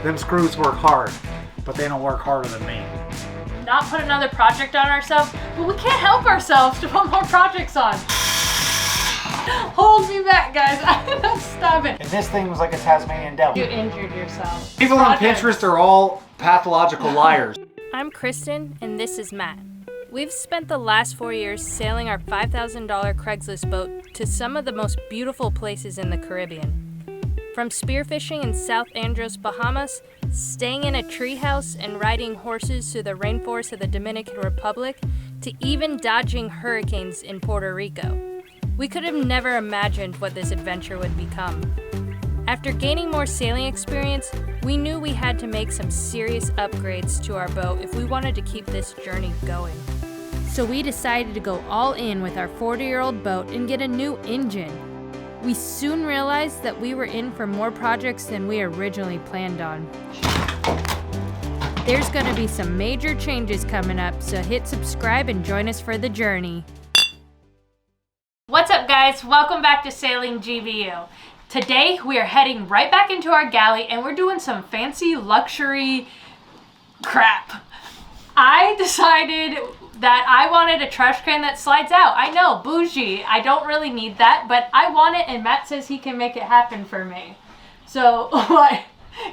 Them screws work hard, but they don't work harder than me. Not put another project on ourselves, but we can't help ourselves to put more projects on. Hold me back, guys. I'm not stopping. And this thing was like a Tasmanian devil. You injured yourself. People on Pinterest are all pathological liars. I'm Kristen, and this is Matt. We've spent the last 4 years sailing our $5,000 Craigslist boat to some of the most beautiful places in the Caribbean. From spearfishing in South Andros, Bahamas, staying in a treehouse and riding horses through the rainforest of the Dominican Republic, to even dodging hurricanes in Puerto Rico. We could have never imagined what this adventure would become. After gaining more sailing experience, we knew we had to make some serious upgrades to our boat if we wanted to keep this journey going. So we decided to go all in with our 40-year-old boat and get a new engine. We soon realized that we were in for more projects than we originally planned on. There's going to be some major changes coming up, so hit subscribe and join us for the journey. What's up, guys? Welcome back to Sailing GVU. Today we are heading right back into our galley and we're doing some fancy luxury crap. I decided that I wanted a trash can that slides out. I know, bougie. I don't really need that, but I want it, and Matt says he can make it happen for me. So, what?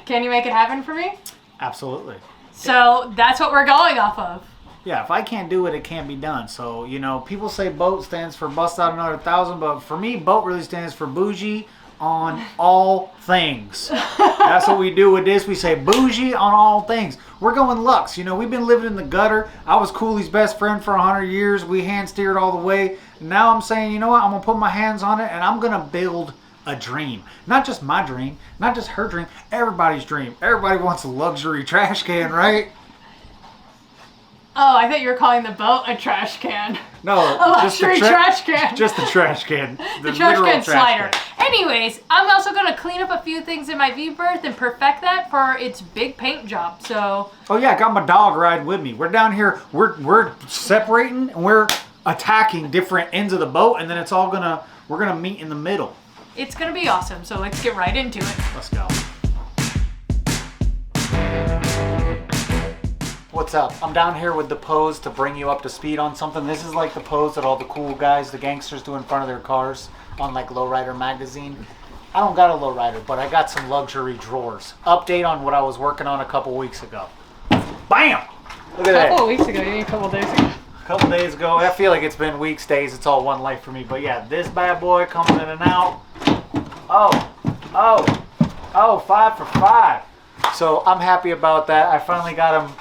Can you make it happen for me? Absolutely. So, that's what we're going off of. Yeah, if I can't do it, it can't be done. So, you know, people say boat stands for bust out another 1,000, but for me, boat really stands for bougie on all things. That's what we do with this. We say bougie on all things. We're going luxe. You know, we've been living in the gutter. I was Cooley's best friend for 100 years. We hand steered all the way. Now I'm saying, you know what? I'm going to put my hands on it and I'm going to build a dream. Not just my dream, not just her dream, everybody's dream. Everybody wants a luxury trash can, right? Oh, I thought you were calling the boat a trash can. No, a luxury trash can. Just the trash can. The trash can slider. Anyways, I'm also going to clean up a few things in my V-berth and perfect that for its big paint job. So. Oh yeah, I got my dog riding with me. We're down here. We're separating and we're attacking different ends of the boat, and then it's all we're gonna meet in the middle. It's gonna be awesome. So let's get right into it. Let's go. What's up? I'm down here with the pose to bring you up to speed on something. This is like the pose that all the cool guys, the gangsters, do in front of their cars on like Lowrider magazine. I don't got a lowrider, but I got some luxury drawers. Update on what I was working on a couple weeks ago. Bam! Look at that. A couple of weeks ago, you mean a couple of days ago? A couple days ago. I feel like it's been weeks, days. It's all one life for me. But yeah, this bad boy coming in and out. Oh, 5 for 5. So I'm happy about that. I finally got him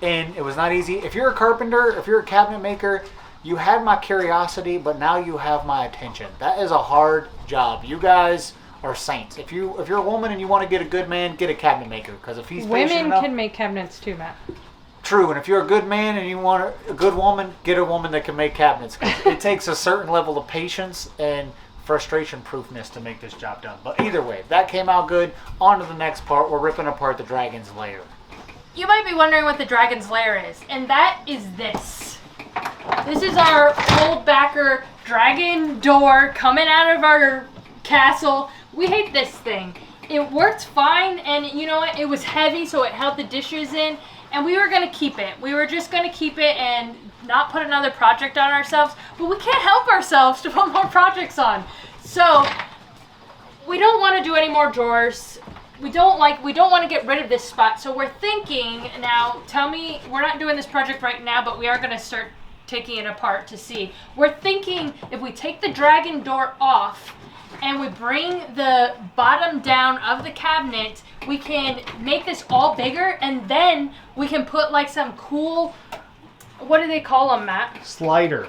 in. It was not easy. If you're a carpenter, if you're a cabinet maker, you had my curiosity, but now you have my attention. That is a hard job. You guys are saints. If you're a woman and you want to get a good man, get a cabinet maker, because if he's patient women enough, can make cabinets too, Matt. True, and if you're a good man and you want a good woman, get a woman that can make cabinets. 'Cause it takes a certain level of patience and frustration-proofness to make this job done. But either way, that came out good. On to the next part. We're ripping apart the dragon's lair. You might be wondering what the dragon's lair is, and that is this. This is our old backer dragon door coming out of our castle. We hate this thing. It worked fine, and you know what? It was heavy, so it held the dishes in, and we were going to keep it. We were just going to keep it and not put another project on ourselves, but we can't help ourselves to put more projects on. So we don't want to do any more drawers. We don't want to get rid of this spot. So we're thinking now, tell me, we're not doing this project right now, but we are going to start taking it apart to see. We're thinking if we take the dragon door off and we bring the bottom down of the cabinet, we can make this all bigger, and then we can put like some cool, what do they call them, Matt? Slider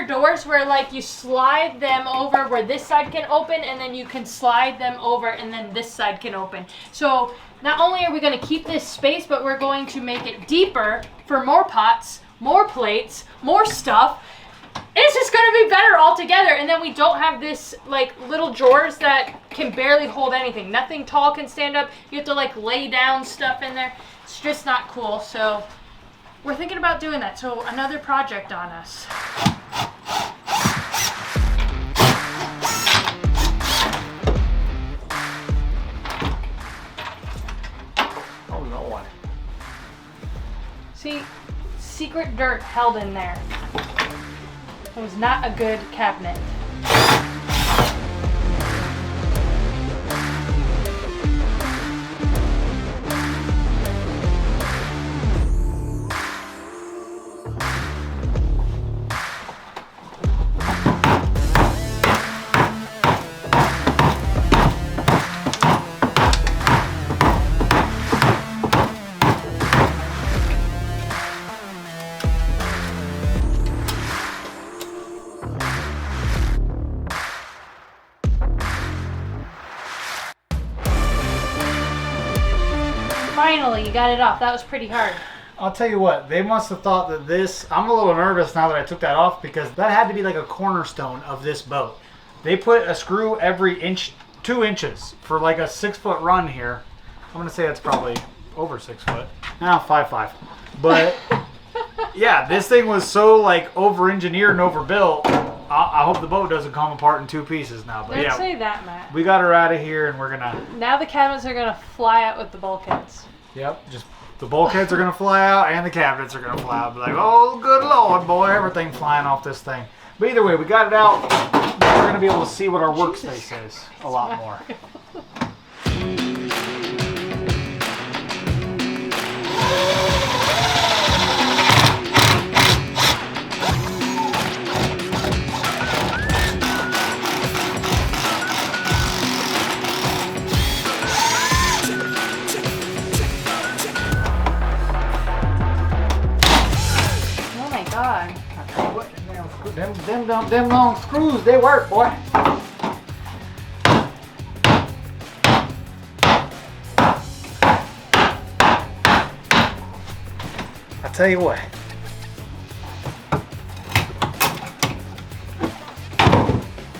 doors, where like you slide them over where this side can open, and then you can slide them over and then this side can open. So not only are we going to keep this space, but we're going to make it deeper for more pots, more plates, more stuff. It's just going to be better altogether. And then we don't have this like little drawers that can barely hold anything. Nothing tall can stand up. You have to like lay down stuff in there. It's just not cool. So we're thinking about doing that. So another project on us. dirt held in there. It was not a good cabinet. Finally, you got it off. That was pretty hard. I'll tell you what, they must have thought that this, I'm a little nervous now that I took that off because that had to be like a cornerstone of this boat. They put a screw every 2 inches for like a 6 foot run here. I'm going to say that's probably over 6 foot. No, 5'5". But yeah, this thing was so like over engineered and overbuilt. I hope the boat doesn't come apart in 2 pieces now. But Don't yeah, say that, Matt. we got her out of here and we're going to... Now the cabinets are going to fly out with the bulkheads. Yep, just the bulkheads are going to fly out and the cabinets are going to fly out. Be like, oh, good Lord, boy, everything flying off this thing. But either way, we got it out. We're going to be able to see what our workspace is a lot more. Them long screws, they work, boy. I tell you what.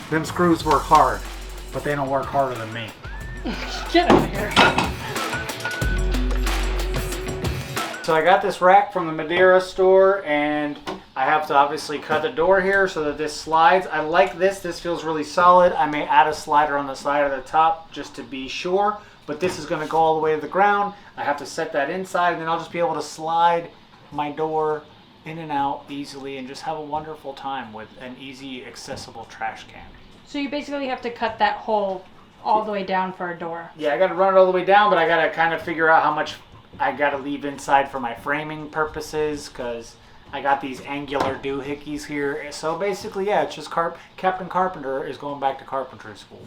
Them screws work hard, but they don't work harder than me. Get out of here. So I got this rack from the Madeira store, and I have to obviously cut the door here so that this slides. I like this. This feels really solid. I may add a slider on the side of the top just to be sure, but this is going to go all the way to the ground. I have to set that inside, and then I'll just be able to slide my door in and out easily and just have a wonderful time with an easy, accessible trash can. So you basically have to cut that hole all the way down for a door. Yeah, I got to run it all the way down, but I got to kind of figure out how much I got to leave inside for my framing purposes, because I got these angular doohickeys here. So basically, yeah, it's just Captain Carpenter is going back to carpentry school.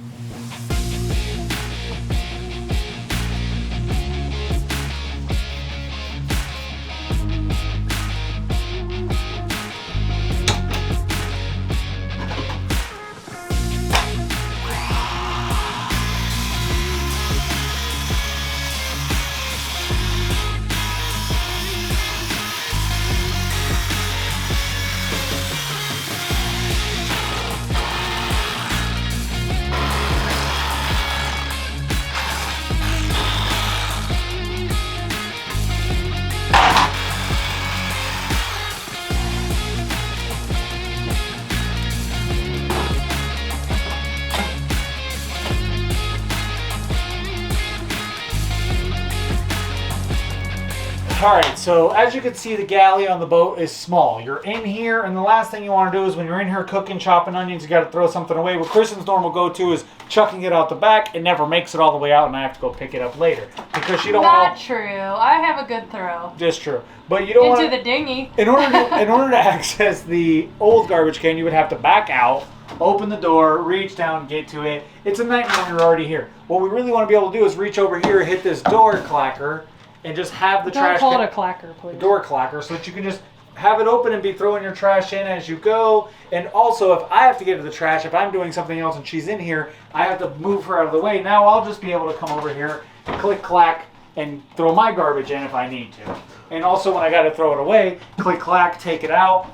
Alright, so as you can see, the galley on the boat is small. You're in here, and the last thing you want to do is when you're in here cooking, chopping onions, you got to throw something away. What Kristen's normal go-to is chucking it out the back. It never makes it all the way out, and I have to go pick it up later. Because you don't want Not true. I have a good throw. Just true. But you don't want Into the dinghy. In order to access the old garbage can, you would have to back out, open the door, reach down, get to it. It's a nightmare when you're already here. What we really want to be able to do is reach over here, hit this door clacker, and just have the trash Don't can. call it a clacker, please. Door clacker, so that you can just have it open and be throwing your trash in as you go. And also, if I have to get to the trash, if I'm doing something else and she's in here, I have to move her out of the way. Now I'll just be able to come over here, click clack, and throw my garbage in if I need to. And also when I got to throw it away, click clack, take it out,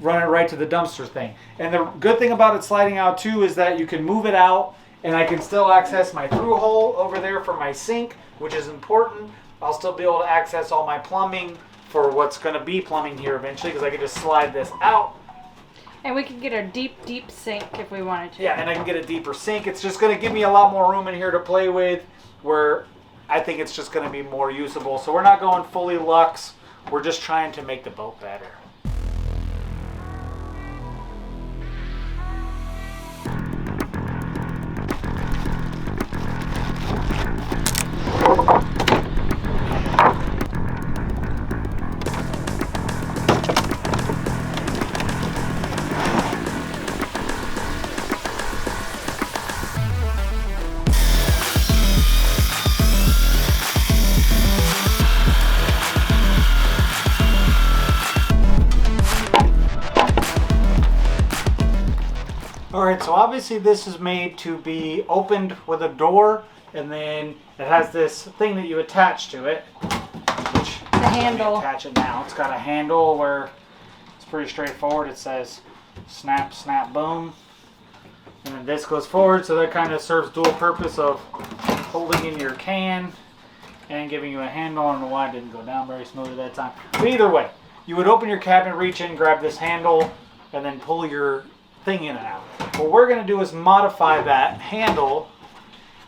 run it right to the dumpster thing. And the good thing about it sliding out too is that you can move it out, and I can still access my through hole over there for my sink, which is important. I'll still be able to access all my plumbing for what's going to be plumbing here eventually, because I can just slide this out. And we can get a deep, deep sink if we wanted to. Yeah, and I can get a deeper sink. It's just going to give me a lot more room in here to play with, where I think it's just going to be more usable. So we're not going fully luxe. We're just trying to make the boat better. Alright, so obviously this is made to be opened with a door, and then it has this thing that you attach to it. Which, the handle. Attach it now. It's got a handle where it's pretty straightforward. It says snap, snap, boom. And then this goes forward, so that kind of serves dual purpose of holding in your can and giving you a handle. I don't know why it didn't go down very smoothly that time. But either way, you would open your cabinet, reach in, grab this handle, and then pull your thing in and out. What we're going to do is modify that handle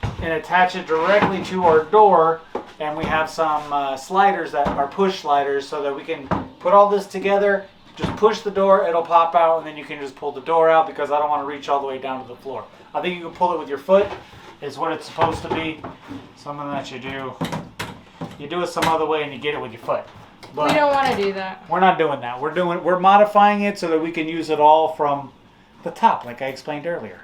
and attach it directly to our door, and we have some sliders that are push sliders so that we can put all this together, just push the door, it'll pop out, and then you can just pull the door out because I don't want to reach all the way down to the floor. I think you can pull it with your foot is what it's supposed to be. Something that you do it some other way and you get it with your foot. But we don't want to do that. We're not doing that. We're modifying it so that we can use it all from the top, like I explained earlier.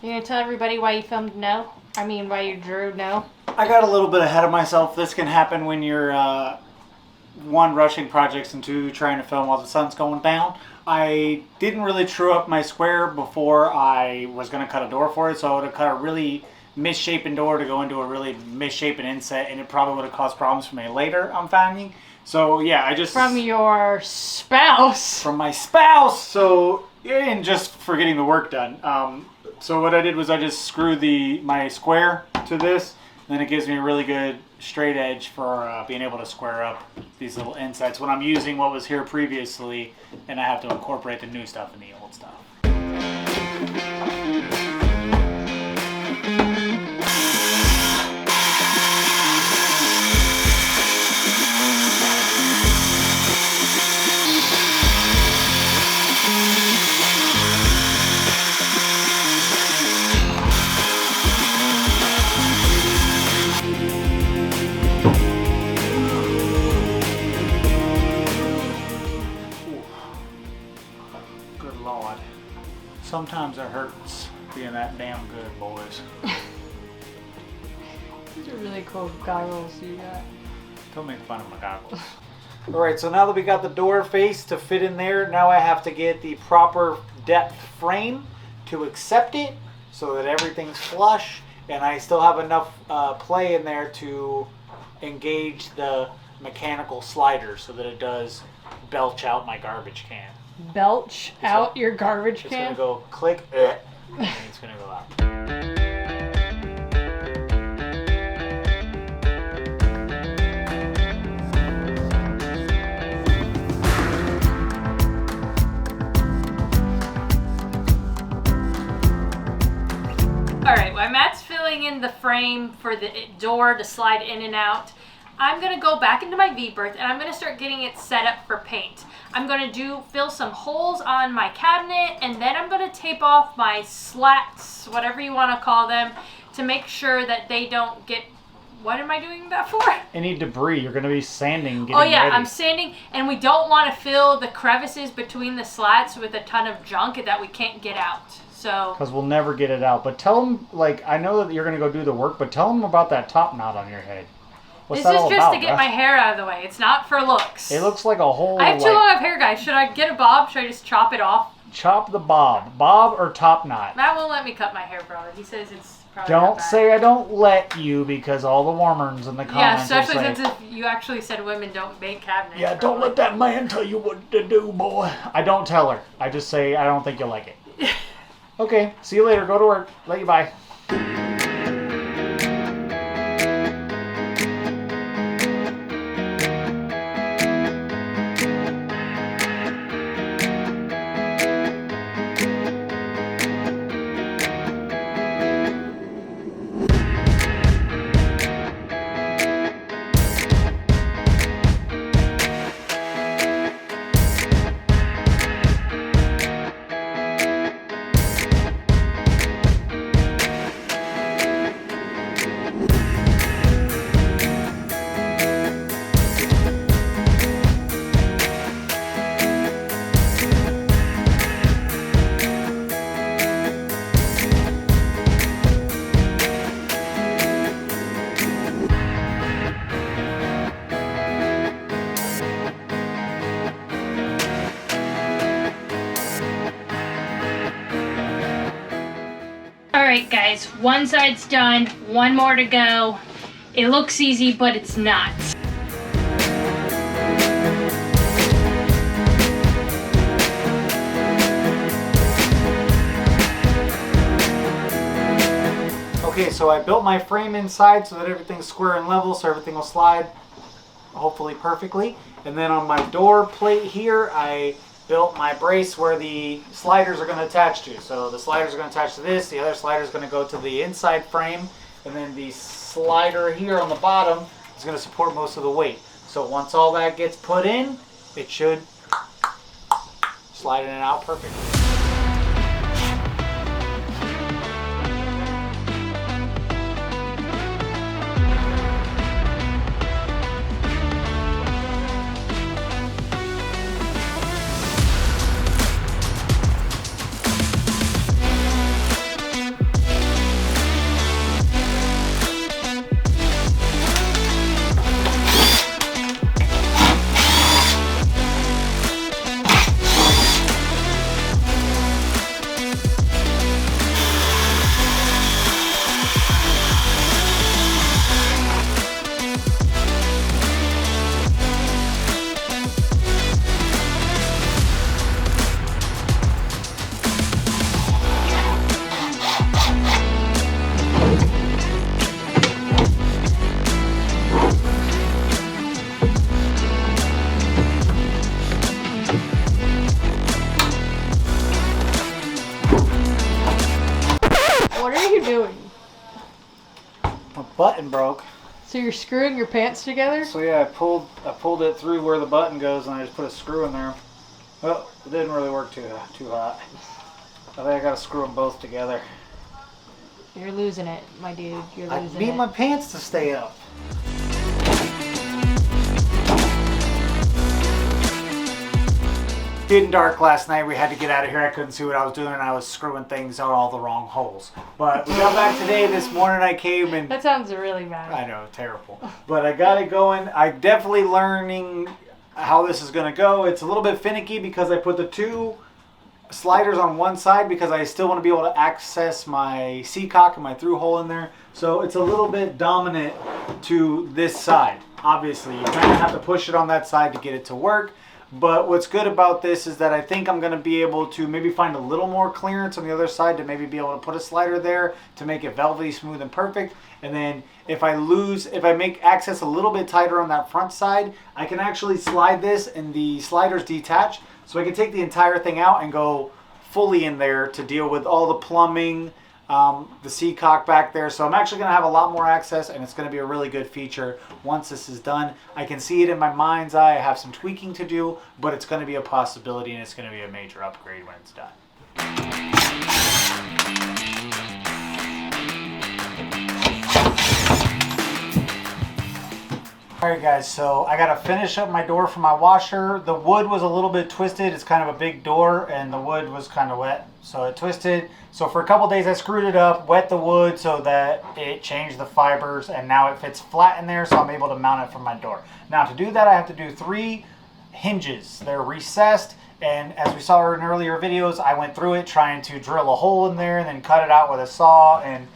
You gonna tell everybody why you filmed no? I mean, why you drew no? I got a little bit ahead of myself. This can happen when you're one, rushing projects, and two, trying to film while the sun's going down. I didn't really true up my square before I was going to cut a door for it, so I would have cut a really misshapen door to go into a really misshapen inset, and it probably would have caused problems for me later, I'm finding. So yeah, I just... From your spouse. From my spouse! So, and just for getting the work done. So what I did was I just screwed my square to this, and then it gives me a really good straight edge for being able to square up these little insets when I'm using what was here previously, and I have to incorporate the new stuff in the old stuff. Sometimes it hurts being that damn good, boys. These are really cool goggles you got. Don't make fun of my goggles. Alright, so now that we got the door face to fit in there, now I have to get the proper depth frame to accept it so that everything's flush, and I still have enough play in there to engage the mechanical slider so that it does belch out my garbage can. Belch out your garbage It's can? going to go click, and it's going to go out. Alright, while Matt's filling in the frame for the door to slide in and out, I'm going to go back into my V-berth and I'm going to start getting it set up for paint. I'm going to fill some holes on my cabinet, and then I'm going to tape off my slats, whatever you want to call them, to make sure that they don't get... What am I doing that for? Any debris. You're going to be sanding, getting Oh yeah, ready. I'm sanding, and we don't want to fill the crevices between the slats with a ton of junk that we can't get out. So... Because we'll never get it out. But tell them, like, I know that you're going to go do the work, but tell them about that top knot on your head. What's This that is all just about, to get bruh? my hair out of the way. It's not for looks. It looks like a whole, I have too long of hair, guys. Should I get a bob? Should I just chop it off? Chop the bob. Bob or top knot? Matt won't let me cut my hair, brother. He says it's probably Don't not bad. say I don't let you, because all the warmers in the Yeah, comments will especially say, since if you actually said women don't make cabinets. yeah, don't let that man tell you what to do, boy. I don't tell her. I just say I don't think you'll like it. Okay, see you later. Go to work. Love you, bye. Alright guys, one side's done, one more to go. It looks easy, but it's not. Okay, so I built my frame inside so that everything's square and level, so everything will slide hopefully perfectly. And then on my door plate here, I built my brace where the sliders are going to attach to. So the sliders are going to attach to this, the other slider is going to go to the inside frame, and then the slider here on the bottom is going to support most of the weight. So once all that gets put in, it should slide in and out perfectly. What are you doing? My button broke. So you're screwing your pants together? So yeah, I pulled it through where the button goes, and I just put a screw in there. Well, it didn't really work too hot. I think I gotta screw them both together. You're losing it, my dude. You're I losing need it. my pants to stay up. Getting dark last night. We had to get out of here. I couldn't see what I was doing. I was screwing things out all the wrong holes. But we got back today. This morning I came and... That sounds really bad. I know, terrible. But I got it going. I'm definitely learning how this is going to go. It's a little bit finicky because I put the two sliders on one side because I still want to be able to access my C-cock and my through hole in there. So it's a little bit dominant to this side. Obviously, you kind of have to push it on that side to get it to work. But what's good about this is that I think I'm going to be able to maybe find a little more clearance on the other side to maybe be able to put a slider there to make it velvety, smooth, and perfect. And then if I make access a little bit tighter on that front side, I can actually slide this and the sliders detach. So I can take the entire thing out and go fully in there to deal with all the plumbing, the C-cock back there. So I'm actually going to have a lot more access, and it's going to be a really good feature once this is done. I can see it in my mind's eye. I have some tweaking to do, but it's going to be a possibility, and it's going to be a major upgrade when it's done. Alright guys, so I got to finish up my door for my washer. The wood was a little bit twisted. It's kind of a big door, and the wood was kind of wet, so it twisted. So for a couple days I screwed it up, wet the wood so that it changed the fibers, and now it fits flat in there, so I'm able to mount it from my door. Now to do that I have to do 3 hinges. They're recessed, and as we saw in earlier videos, I went through it trying to drill a hole in there and then cut it out with a saw, and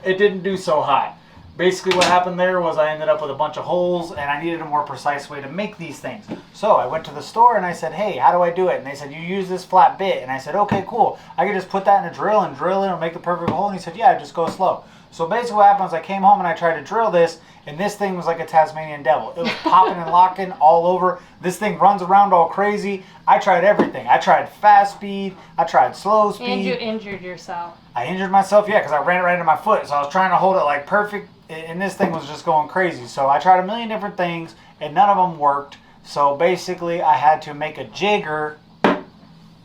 it didn't do so hot. Basically what happened there was I ended up with a bunch of holes, and I needed a more precise way to make these things. So I went to the store and I said, hey, how do I do it? And they said, you use this flat bit. And I said, okay, cool. I could just put that in a drill and drill it and make the perfect hole. And he said, yeah, just go slow. So basically what happened was I came home and I tried to drill this, and this thing was like a Tasmanian devil. It was popping and locking all over. This thing runs around all crazy. I tried everything. I tried fast speed. I tried slow speed. And you injured yourself. I injured myself, yeah, because I ran it right into my foot. So I was trying to hold it like perfect, and this thing was just going crazy. So I tried a million different things, and none of them worked. So basically, I had to make a jigger.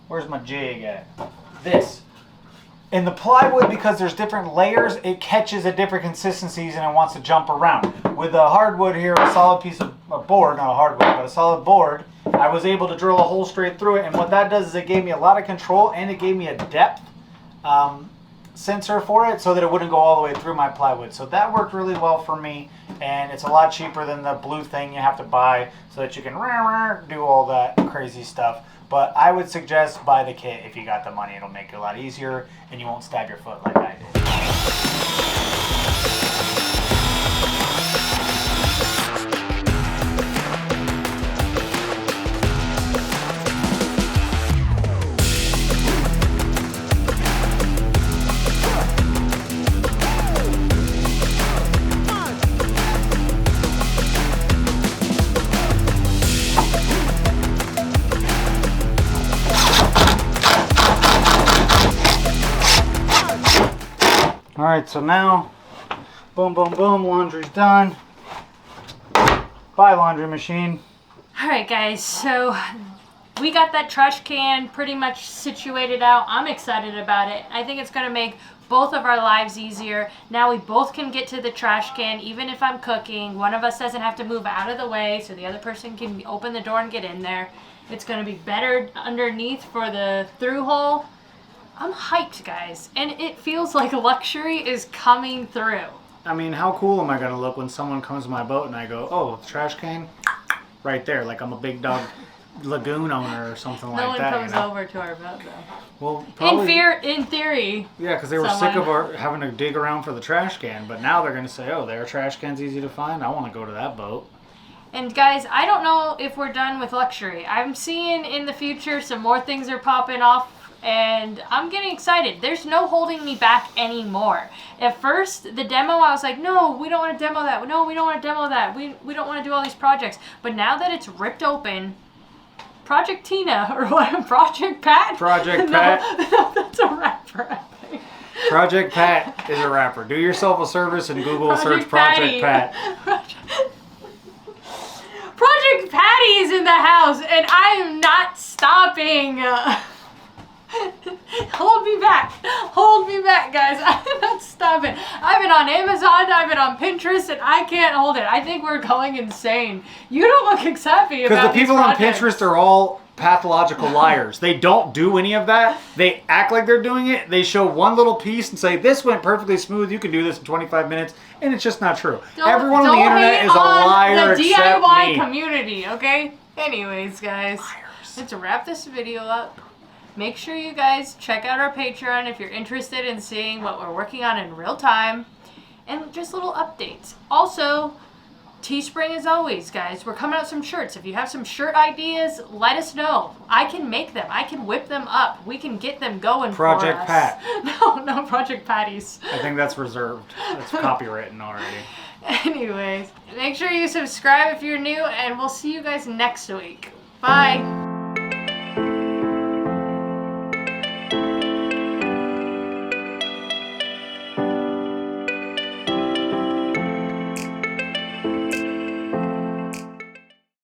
Where's my jig at? This. In the plywood, because there's different layers, it catches at different consistencies and it wants to jump around. With the hardwood here, a solid piece of board, not a hardwood, but a solid board, I was able to drill a hole straight through it. And what that does is it gave me a lot of control, and it gave me a depth. sensor for it so that it wouldn't go all the way through my plywood. So that worked really well for me, and it's a lot cheaper than the blue thing you have to buy so that you can do all that crazy stuff. But I would suggest buy the kit if you got the money. It'll make it a lot easier and you won't stab your foot like I did. Alright, so now, boom, boom, boom, laundry's done. Bye, laundry machine. Alright guys, so we got that trash can pretty much situated out. I'm excited about it. I think it's going to make both of our lives easier. Now we both can get to the trash can, even if I'm cooking. One of us doesn't have to move out of the way, so the other person can open the door and get in there. It's going to be better underneath for the through hole. I'm hyped, guys, and it feels like luxury is coming through. I mean, how cool am I going to look when someone comes to my boat and I go, oh, trash can? Right there, like I'm a big dog lagoon owner or something like that. No one comes over to our boat, though. Well, probably, in theory. yeah, because they were sick of having to dig around for the trash can, but now they're going to say, oh, their trash can's easy to find. I want to go to that boat. And guys, I don't know if we're done with luxury. I'm seeing in the future some more things are popping off. And I'm getting excited. There's no holding me back anymore. At first, the demo, I was like, no, we don't want to demo that. No, we don't want to demo that. We don't want to do all these projects. But now that it's ripped open, Project Tina, or what? Project Pat? Project Pat. No, that's a rapper, I think. Project Pat is a rapper. Do yourself a service and Google search Project Pat. Project Patty is in the house, and I am not stopping. Hold me back, guys. I'm not stopping. I've been on Amazon, I've been on Pinterest, and I can't hold it. I think we're going insane. You don't look happy about because the people these on projects. Pinterest are all pathological liars. They don't do any of that. They act like they're doing it. They show one little piece and say, this went perfectly smooth. You can do this in 25 minutes. And it's just not true. Everyone on the internet is a liar the except DIY me. community, okay? Anyways, guys, let's wrap this video up. Make sure you guys check out our Patreon if you're interested in seeing what we're working on in real time. And just little updates. Also, Teespring as always, guys. We're coming out with some shirts. If you have some shirt ideas, let us know. I can make them. I can whip them up. We can get them going Project for us. Pat. No, Project Patties. I think that's reserved. That's copywritten already. Anyways, make sure you subscribe if you're new, and we'll see you guys next week. Bye.